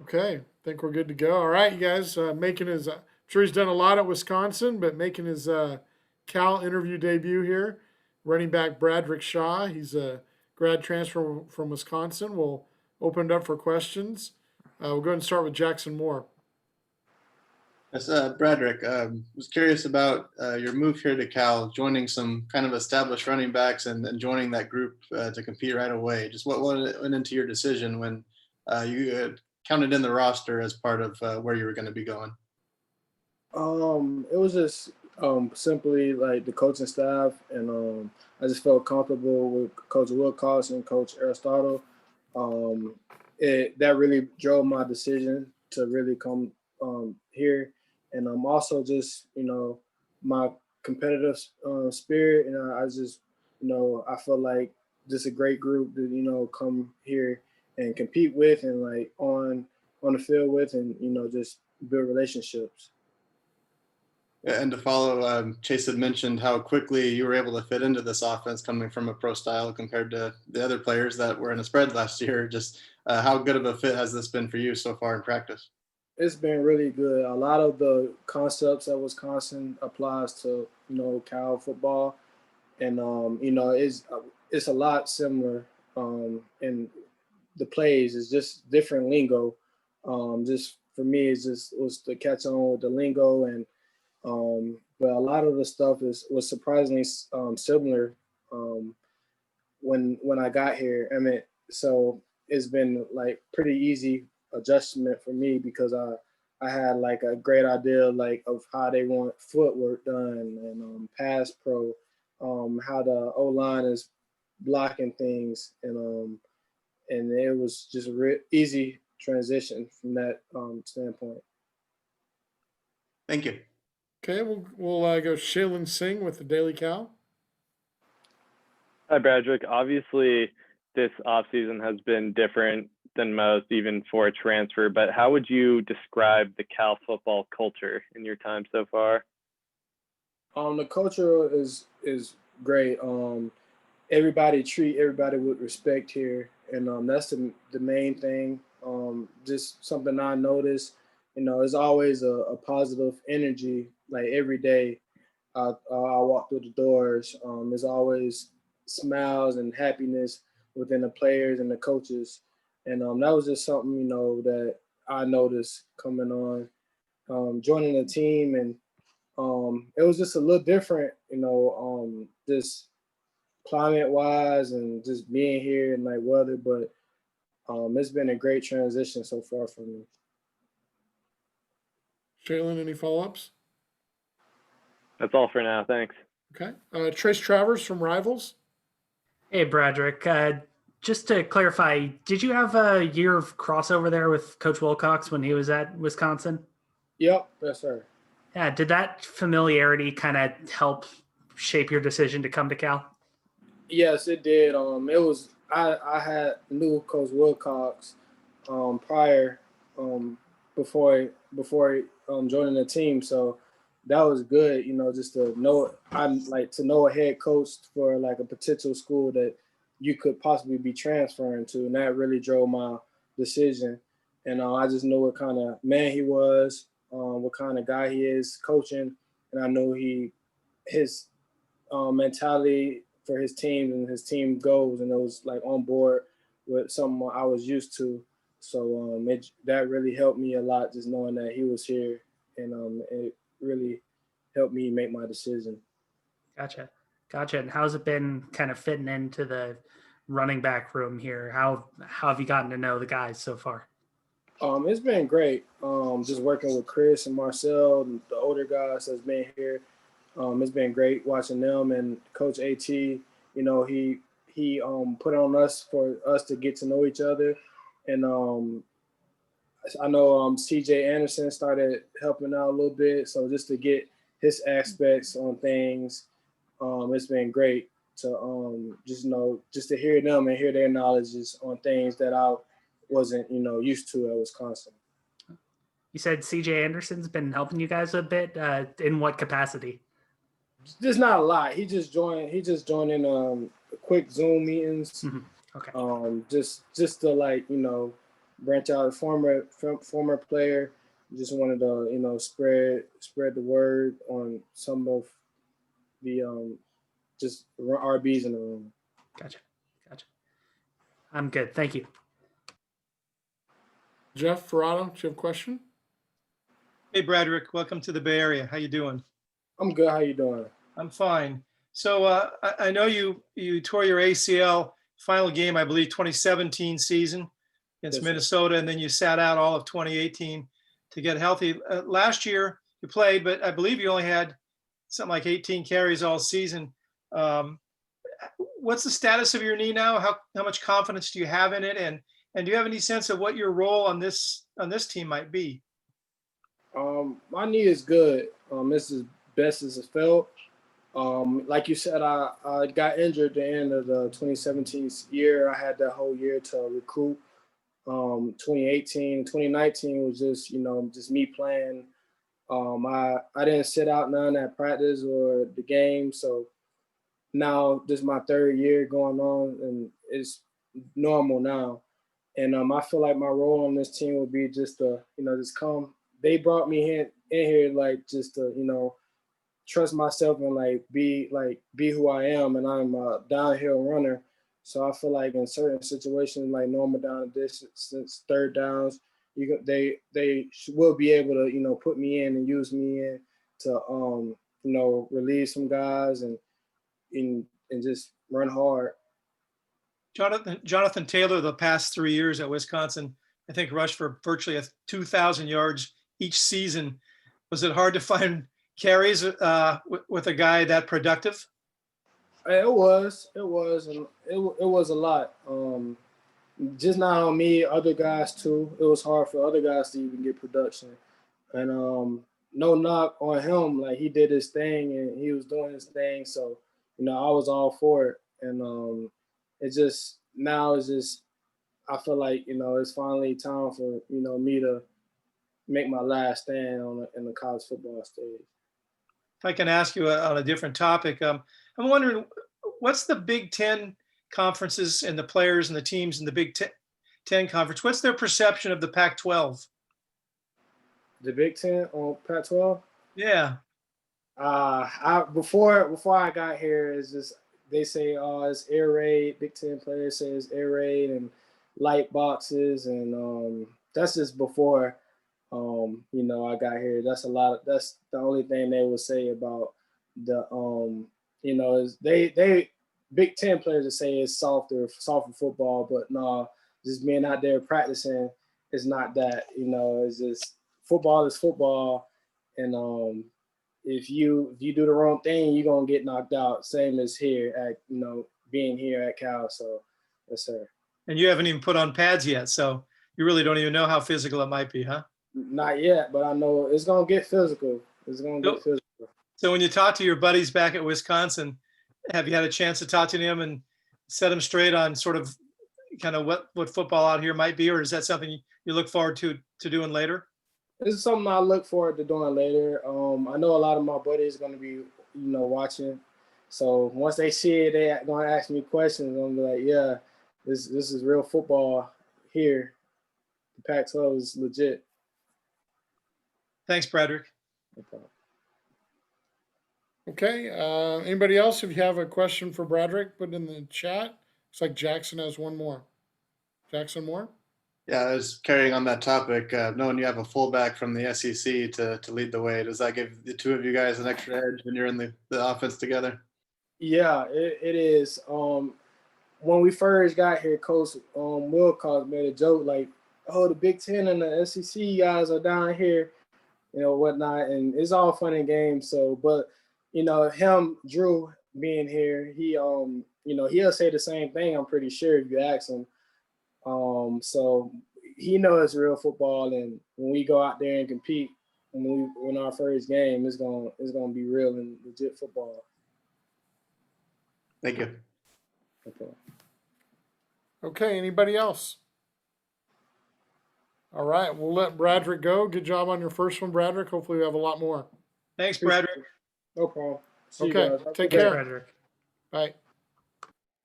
Okay, I think we're good to go. All right, you guys, making his, I'm sure he's done a lot at Wisconsin, but making his Cal interview debut here. Running back Bradrick Shaw. He's a grad transfer from Wisconsin. We'll open it up for questions. We'll go ahead and start with Jackson Moore. Yes, Bradrick, was curious about your move here to Cal, joining some kind of established running backs and joining that group to compete right away. Just what went into your decision when you counted in the roster as part of where you were going to be going? It was just simply like the coaching staff, and I just felt comfortable with Coach Wilcox and Coach Aristotle. Um, that really drove my decision to really come here, and also just my competitive spirit, and I just I feel like just a great group to come here and compete with, and like on the field with, and just build relationships. And to follow, Chase had mentioned how quickly you were able to fit into this offense coming from a pro style compared to the other players that were in a spread last year. Just how good of a fit has this been for you so far in practice? It's been really good. A lot of the concepts at Wisconsin applies to Cal football, and it's a lot similar. And the plays is just different lingo. Just for me, it's just was to catch on with the lingo, and but a lot of the stuff was surprisingly similar when I got here. I mean, so it's been like pretty easy adjustment for me because I had like a great idea like of how they want footwork done and pass pro, how the O line is blocking things, and it was just a easy transition from that standpoint. Thank you. Okay, we'll go Shaylin Singh with the Daily Cal. Hi, Bradrick. Obviously, this offseason has been different than most, even for a transfer, but how would you describe the Cal football culture in your time so far? The culture is great. Everybody treat everybody with respect here, and that's the main thing. Just something I noticed. It's always a positive energy. Like every day, I walk through the doors. There's always smiles and happiness within the players and the coaches, and that was just something that I noticed coming on, joining the team, and it was just a little different, just climate wise and just being here and like weather, but it's been a great transition so far for me. Shaylin, any follow ups? That's all for now. Thanks. Okay. Trace Travers from Rivals. Hey, Bradrick. Just to clarify, did you have a year of crossover there with Coach Wilcox when he was at Wisconsin? Yep, yes, sir. Yeah. Did that familiarity kind of help shape your decision to come to Cal? Yes, it did. It was I had knew Coach Wilcox prior before joining the team, so that was good. Just to know I like to know a head coach for like a potential school that you could possibly be transferring to, and that really drove my decision. And I just knew what kind of man he was, what kind of guy he is coaching, and I knew his mentality for his team and his team goals, and it was like on board with something I was used to. So that really helped me a lot, just knowing that he was here, and it really helped me make my decision. Gotcha. And how's it been kind of fitting into the running back room here? How have you gotten to know the guys so far? It's been great. Just working with Chris and Marcel, and the older guys that's been here. It's been great watching them, and Coach At. He put on us for us to get to know each other, and I know C.J. Anderson started helping out a little bit, so just to get his aspects on things, it's been great to just to hear them and hear their knowledges on things that I wasn't used to at Wisconsin. You said C.J. Anderson's been helping you guys a bit. In what capacity? Just not a lot. He just joined in quick Zoom meetings. Mm-hmm. Okay. Just to branch out. Former player, just wanted to spread the word on some of the just RBs in the room. Gotcha. I'm good. Thank you. Jeff Ferrato, do you have a question? Hey, Bradrick, welcome to the Bay Area. How you doing? I'm good. How you doing? I'm fine. So I know you tore your ACL final game, I believe, 2017 season against Yes, sir. Minnesota, and then you sat out all of 2018 to get healthy. Last year you played, but I believe you only had something like 18 carries all season. What's the status of your knee now? How much confidence do you have in it, and do you have any sense of what your role on this team might be? My knee is good. It's as best as it felt. Like you said, I got injured at the end of the 2017 year. I had that whole year to recoup. 2018, 2019 was just me playing. I didn't sit out none at practice or the game. So now this is my third year going on, and it's normal now. And I feel like my role on this team will be just to, just come. They brought me in here like just to, trust myself and be who I am, and I'm a downhill runner. So I feel like in certain situations, like normal down and distance, third downs, they will be able to put me in and use me in to relieve some guys and just run hard. Jonathan Taylor, the past 3 years at Wisconsin, I think rushed for virtually 2,000 yards each season. Was it hard to find carries with a guy that productive? It was, and it was a lot. Just not on me, other guys too. It was hard for other guys to even get production. And no knock on him, like he did his thing and he was doing his thing. So, I was all for it. And it's just I feel like, it's finally time for, me to make my last stand in the college football stage. If I can ask you on a different topic, I'm wondering, what's the Big Ten conferences and the players and the teams in the Big Ten conference? What's their perception of the Pac-12? The Big Ten on Pac-12? Yeah. Before I got here, it's just they say, it's air raid. Big Ten players say it's air raid and light boxes, and that's just before. I got here. That's the only thing they would say about the is they Big Ten players that say it's softer football, but no, just being out there practicing is not that. It's just football is football, and if you do the wrong thing, you're gonna get knocked out. Same as here at being here at Cal. So yes, sir. And you haven't even put on pads yet, so you really don't even know how physical it might be, huh? Not yet, but I know it's gonna get physical. It's gonna get physical. So when you talk to your buddies back at Wisconsin, have you had a chance to talk to them and set them straight on sort of kind of what football out here might be, or is that something you look forward to doing later? This is something I look forward to doing later. I know a lot of my buddies are gonna be watching, so once they see it, they're gonna ask me questions. I'm gonna be like, yeah, this is real football here. The Pac-12 is legit. Thanks, Bradrick. No problem. Okay. Anybody else? If you have a question for Bradrick, put it in the chat. Looks like Jackson has one more. Jackson Moore? Yeah, I was carrying on that topic. Knowing you have a fullback from the SEC to lead the way, does that give the two of you guys an extra edge when you're in the offense together? Yeah, it is. When we first got here, Coach Wilcox made a joke like, "Oh, the Big Ten and the SEC guys are down here, whatnot," and it's all fun and games. So, but him, Drew, being here, he he'll say the same thing. I'm pretty sure if you ask him. So he knows it's real football, and when we go out there and compete, when we win our first game, it's gonna be real and legit football. Thank you. Okay. Okay. Anybody else? All right. We'll let Bradrick go. Good job on your first one, Bradrick. Hopefully we have a lot more. Thanks, Bradrick. No problem. See you Okay. guys. Take Thanks, care. Bradrick. Bye.